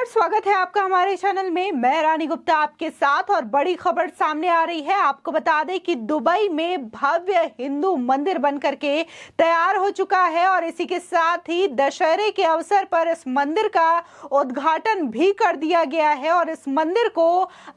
नमस्कार, स्वागत है आपका हमारे चैनल में। मैं रानी गुप्ता आपके साथ और बड़ी खबर सामने आ रही है। आपको बता दें कि दुबई में भव्य हिंदू मंदिर बनकर के तैयार हो चुका है और इसी के साथ ही दशहरे के अवसर पर इस मंदिर का उद्घाटन भी कर दिया गया है और इस मंदिर को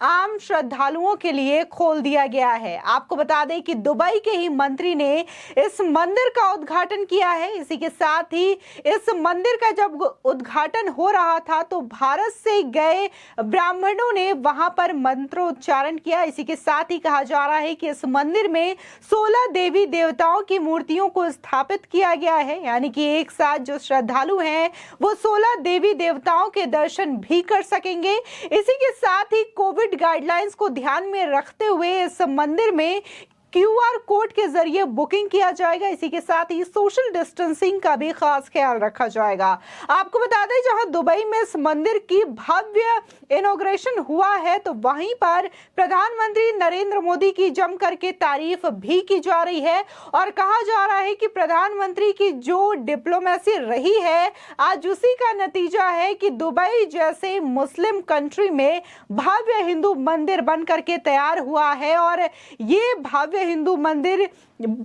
आम श्रद्धालुओं के लिए खोल दिया गया है। आपको बता दें कि दुबई के ही मंत्री ने इस मंदिर का उद्घाटन किया है। इसी के साथ ही इस मंदिर का जब उद्घाटन हो रहा था तो भारत से गए ब्राह्मणों ने वहां पर मंत्रोच्चारण किया। इसी के साथ ही कहा जा रहा है कि इस मंदिर में 16 देवी देवताओं की मूर्तियों को स्थापित किया गया है, यानी कि एक साथ जो श्रद्धालु हैं वो 16 देवी देवताओं के दर्शन भी कर सकेंगे। इसी के साथ ही कोविड गाइडलाइंस को ध्यान में रखते हुए इस मंदिर में QR कोड के जरिए बुकिंग किया जाएगा। इसी के साथ ही सोशल डिस्टेंसिंग का भी खास ख्याल रखा जाएगा। आपको बता दें, जहां दुबई में इस मंदिर की भव्य इनॉग्रेशन हुआ है तो वहीं पर प्रधानमंत्री नरेंद्र मोदी की जम करके तारीफ भी की जा रही है और कहा जा रहा है कि प्रधानमंत्री की जो डिप्लोमेसी रही है आज उसी का नतीजा है कि दुबई जैसे मुस्लिम कंट्री में भव्य हिंदू मंदिर बन करके तैयार हुआ है और ये भव्य हिंदू मंदिर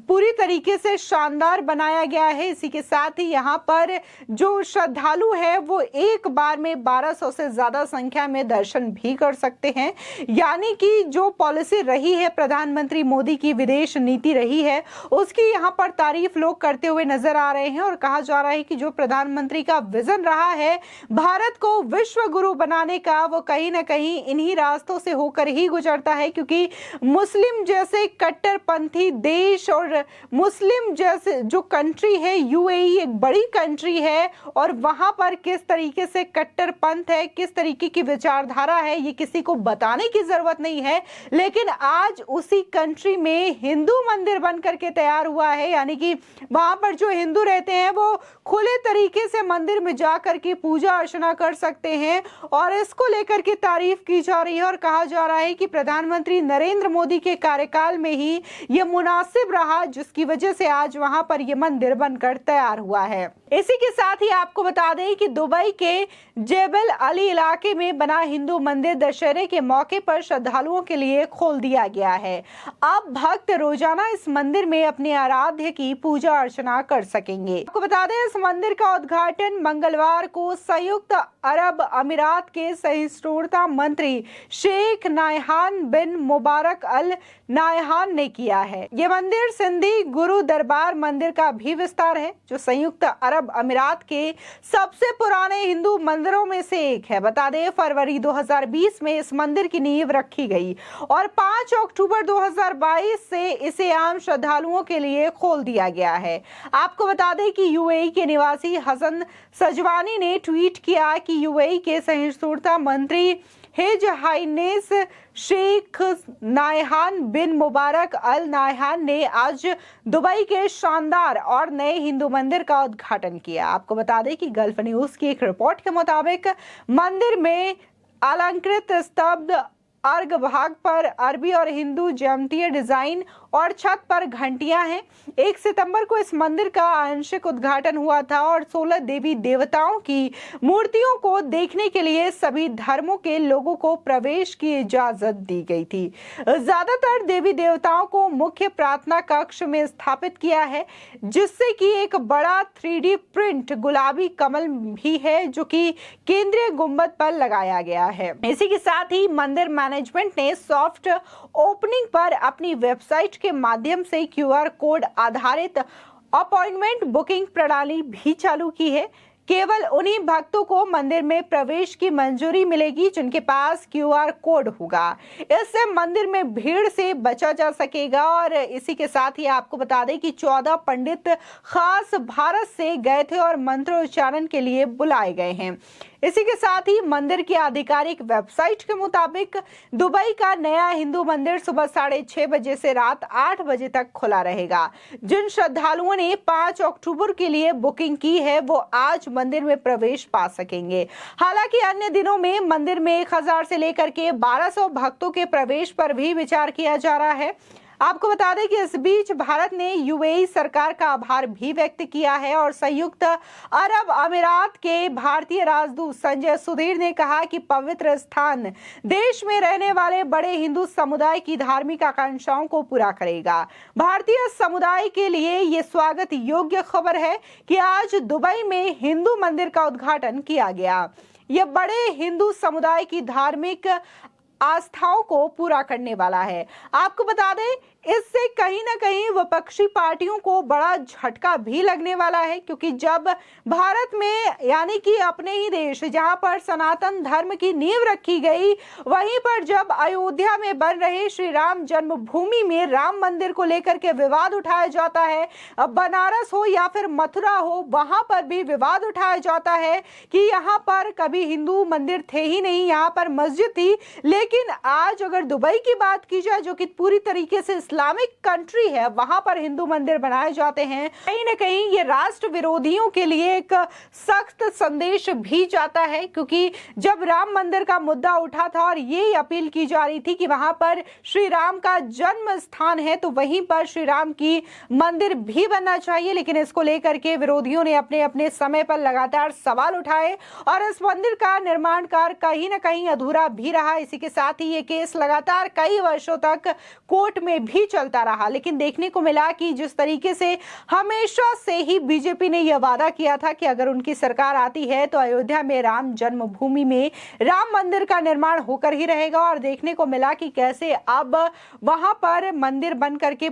पूरी तरीके से शानदार बनाया गया है। इसी के साथ ही यहाँ पर जो श्रद्धालु है वो एक बार में 1200 से ज्यादा संख्या में दर्शन भी कर सकते हैं, यानी कि जो पॉलिसी रही है प्रधानमंत्री मोदी की विदेश नीति रही है उसकी यहाँ पर तारीफ लोग करते हुए नजर आ रहे हैं और कहा जा रहा है कि जो प्रधानमंत्री का विजन रहा है भारत को विश्व गुरु बनाने का, वो कहीं ना कहीं इन्हीं रास्तों से होकर ही गुजरता है, क्योंकि मुस्लिम जैसे कट्टरपंथी देश और मुस्लिम जैसे जो कंट्री है UAE एक बड़ी कंट्री है और वहां पर किस तरीके से कट्टरपंथ है, किस तरीके की विचारधारा है, ये किसी को बताने की जरूरत नहीं है। लेकिन आज उसी कंट्री में हिंदू मंदिर बनकर के तैयार हुआ है, यानी कि वहां पर जो हिंदू रहते हैं वो खुले तरीके से मंदिर में जाकर के पूजा अर्चना कर सकते हैं और इसको लेकर के तारीफ की जा रही है और कहा जा रहा है कि प्रधानमंत्री नरेंद्र मोदी के कार्यकाल में ही यह मुनासिब रहा, जिसकी वजह से आज वहां पर यह मंदिर बनकर तैयार हुआ है। इसी के साथ ही आपको बता दें कि दुबई के जेबल अली इलाके में बना हिंदू मंदिर दशहरे के मौके पर श्रद्धालुओं के लिए खोल दिया गया है। अब भक्त रोजाना इस मंदिर में अपने आराध्य की पूजा अर्चना कर सकेंगे। आपको बता दें, इस मंदिर का उद्घाटन मंगलवार को संयुक्त अरब अमीरात के सहिष्णुता मंत्री शेख नायहान बिन मुबारक अल नायहान ने किया है। ये मंदिर सिंधी गुरु दरबार मंदिर का भी विस्तार है, जो संयुक्त अरब अमीरात के सबसे पुराने हिंदू मंदिरों में से एक है। बता दें, फरवरी 2020 में इस मंदिर की नींव रखी गई और 5 अक्टूबर 2022 से इसे आम श्रद्धालुओं के लिए खोल दिया गया है। आपको बता दें कि UAE के निवासी हसन सजवानी ने ट्वीट किया कि UAE के सहिष्णुता मंत्री हिज हाइनेस शेख नायहान बिन मुबारक अल नायहान ने आज दुबई के शानदार और नए हिंदू मंदिर का उद्घाटन किया। आपको बता दें कि गल्फ न्यूज की एक रिपोर्ट के मुताबिक मंदिर में अलंकृत स्तंभ, अर्घ भाग पर अरबी और हिंदू ज्यामितीय डिजाइन और छत पर घंटियां हैं। 1 सितंबर को इस मंदिर का आंशिक उद्घाटन हुआ था और 16 देवी देवताओं की मूर्तियों को देखने के लिए सभी धर्मों के लोगों को प्रवेश की इजाजत दी गई थी। ज्यादातर देवी देवताओं को मुख्य प्रार्थना कक्ष में स्थापित किया है, जिससे कि एक बड़ा 3D प्रिंट गुलाबी कमल भी है जो कि केंद्रीय गुंबद पर लगाया गया है। इसी के साथ ही मंदिर मैनेजमेंट ने सॉफ्ट ओपनिंग पर अपनी वेबसाइट के माध्यम से QR कोड आधारित अपॉइंटमेंट बुकिंग प्रणाली भी चालू की है। केवल उन्हीं भक्तों को मंदिर में प्रवेश की मंजूरी मिलेगी जिनके पास QR कोड होगा। इससे मंदिर में भीड़ से बचा जा सकेगा और इसी के साथ ही आपको बता दें कि 14 पंडित खास भारत से गए थे और मंत्रोच्चारण के लिए बुलाए गए हैं। इसी के साथ ही मंदिर की आधिकारिक वेबसाइट के मुताबिक दुबई का नया हिंदू मंदिर सुबह 6:30 बजे से रात 8 बजे तक खुला रहेगा। जिन श्रद्धालुओं ने 5 अक्टूबर के लिए बुकिंग की है वो आज मंदिर में प्रवेश पा सकेंगे। हालांकि अन्य दिनों में मंदिर में 1000 से लेकर के 1200 भक्तों के प्रवेश पर भी विचार किया जा रहा है। आपको बता दें कि इस बीच भारत ने यूएई सरकार का आभार भी व्यक्त किया है और संयुक्त अरब अमीरात के भारतीय राजदूत संजय सुधीर ने कहा कि पवित्र स्थान देश में रहने वाले बड़े हिंदू समुदाय की धार्मिक आकांक्षाओं को पूरा करेगा। भारतीय समुदाय के लिए ये स्वागत योग्य खबर है कि आज दुबई में हिंदू मंदिर का उद्घाटन किया गया। यह बड़े हिंदू समुदाय की धार्मिक आस्थाओं को पूरा करने वाला है। आपको बता दें इससे कहीं ना कहीं विपक्षी पार्टियों को बड़ा झटका भी लगने वाला है, क्योंकि जब भारत में यानी कि अपने ही देश जहां पर सनातन धर्म की नींव रखी गई, वहीं पर जब अयोध्या में बन रहे श्री राम जन्मभूमि में राम मंदिर को लेकर के विवाद उठाया जाता है, अब बनारस हो या फिर मथुरा हो, वहां पर भी विवाद उठाया जाता है कि यहाँ पर कभी हिंदू मंदिर थे ही नहीं, यहाँ पर मस्जिद थी। लेकिन आज अगर दुबई की बात की जाए, जो कि पूरी तरीके से इस्लामिक कंट्री है, वहां पर हिंदू मंदिर बनाए जाते हैं, कहीं ना कहीं ये राष्ट्र विरोधियों के लिए एक सख्त संदेश भी जाता है। क्योंकि जब राम मंदिर का मुद्दा उठा था और ये अपील की जा रही थी कि वहां पर श्री राम का जन्म स्थान है, तो वहीं पर श्री राम की मंदिर भी बनना चाहिए। लेकिन इसको लेकर के विरोधियों ने अपने अपने समय पर लगातार सवाल उठाए और इस मंदिर का निर्माण कार्य कहीं ना कहीं अधूरा भी रहा। इसी के साथ ही ये केस लगातार कई वर्षों तक कोर्ट में भी चलता रहा। लेकिन देखने को मिला कि जिस तरीके से हमेशा से ही बीजेपी ने यह वादा किया था कि अगर उनकी सरकार आती है तो अयोध्या में राम जन्मभूमि में राम मंदिर का निर्माण होकर ही रहेगा, और देखने को मिला कि कैसे अब वहां पर मंदिर बन करके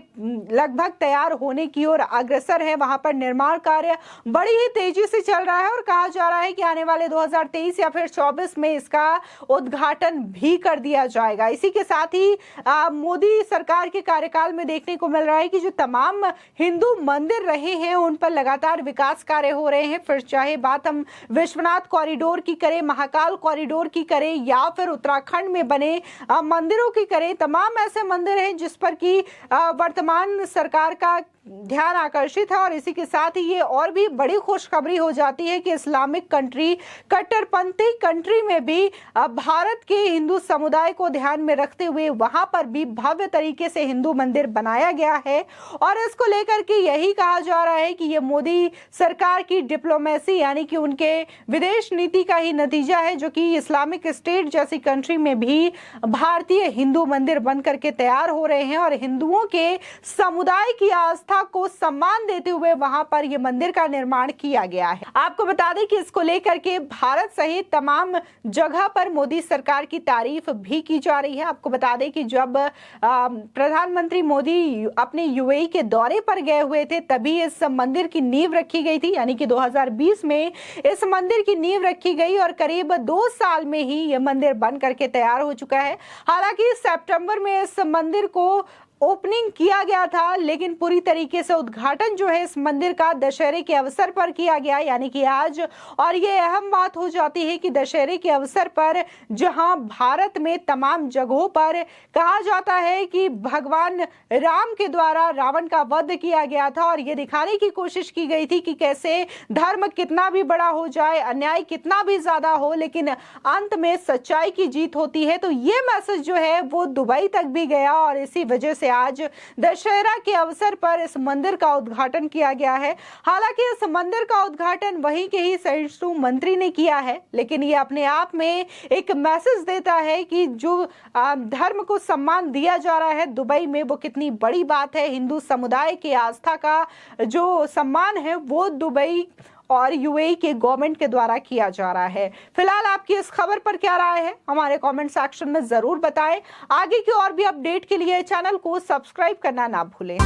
लगभग तैयार होने की ओर अग्रसर है। वहां पर निर्माण कार्य बड़ी ही तेजी से चल रहा है और कहा जा रहा है कि आने वाले 2023 या फिर 24 में इसका उद्घाटन भी कर दिया जाएगा। इसी के साथ ही मोदी सरकार के कार्यकाल में देखने को मिल रहा है कि जो तमाम हिंदू मंदिर रहे हैं उन पर लगातार विकास कार्य हो रहे हैं। फिर चाहे बात हम विश्वनाथ कॉरिडोर की करें, महाकाल कॉरिडोर की करें, या फिर उत्तराखंड में बने मंदिरों की करें, तमाम ऐसे मंदिर हैं जिस पर की वर्तमान सरकार का ध्यान आकर्षित है। और इसी के साथ ही ये और भी बड़ी खुशखबरी हो जाती है कि इस्लामिक कंट्री, कट्टरपंथी कंट्री में भी भारत के हिंदू समुदाय को ध्यान में रखते हुए वहां पर भी भव्य तरीके से हिंदू मंदिर बनाया गया है। और इसको लेकर के यही कहा जा रहा है कि ये मोदी सरकार की डिप्लोमेसी यानी कि उनके विदेश नीति का ही नतीजा है, जो कि इस्लामिक स्टेट जैसी कंट्री में भी भारतीय हिंदू मंदिर बन करके तैयार हो रहे हैं और हिंदुओं के समुदाय की आस्था को सम्मान देते हुए वहां पर यह मंदिर का निर्माण किया गया है। आपको बता दें कि इसको लेकर के भारत सहित तमाम जगह पर मोदी सरकार की तारीफ भी की जा रही है। आपको बता दें कि जब प्रधानमंत्री मोदी अपने यूएई के दौरे पर गए हुए थे, तभी इस मंदिर की नींव रखी गई थी, यानी कि 2020 में इस मंदिर की नींव रखी गई और करीब 2 साल में ही यह मंदिर बन करके तैयार हो चुका है। हालांकि सितंबर में इस मंदिर को ओपनिंग किया गया था, लेकिन पूरी तरीके से उद्घाटन जो है इस मंदिर का दशहरे के अवसर पर किया गया, यानी कि आज। और ये अहम बात हो जाती है कि दशहरे के अवसर पर जहां भारत में तमाम जगहों पर कहा जाता है कि भगवान राम के द्वारा रावण का वध किया गया था और ये दिखाने की कोशिश की गई थी कि कैसे धर्म कितना भी बड़ा हो जाए, अन्याय कितना भी ज्यादा हो, लेकिन अंत में सच्चाई की जीत होती है। तो ये मैसेज जो है वो दुबई तक भी गया और इसी वजह से आज दशहरा के अवसर पर इस मंदिर का उद्घाटन किया गया है। हालांकि इस मंदिर का उद्घाटन वहीं के ही संयुक्त मंत्री ने किया है, लेकिन ये अपने आप में एक मैसेज देता है कि जो धर्म को सम्मान दिया जा रहा है दुबई में, वो कितनी बड़ी बात है। हिंदू समुदाय की आस्था का जो सम्मान है वो दुबई और यूएई के गवर्नमेंट के द्वारा किया जा रहा है। फिलहाल आपकी इस खबर पर क्या राय है, हमारे कमेंट सेक्शन में जरूर बताएं। आगे की और भी अपडेट के लिए चैनल को सब्सक्राइब करना ना भूलें।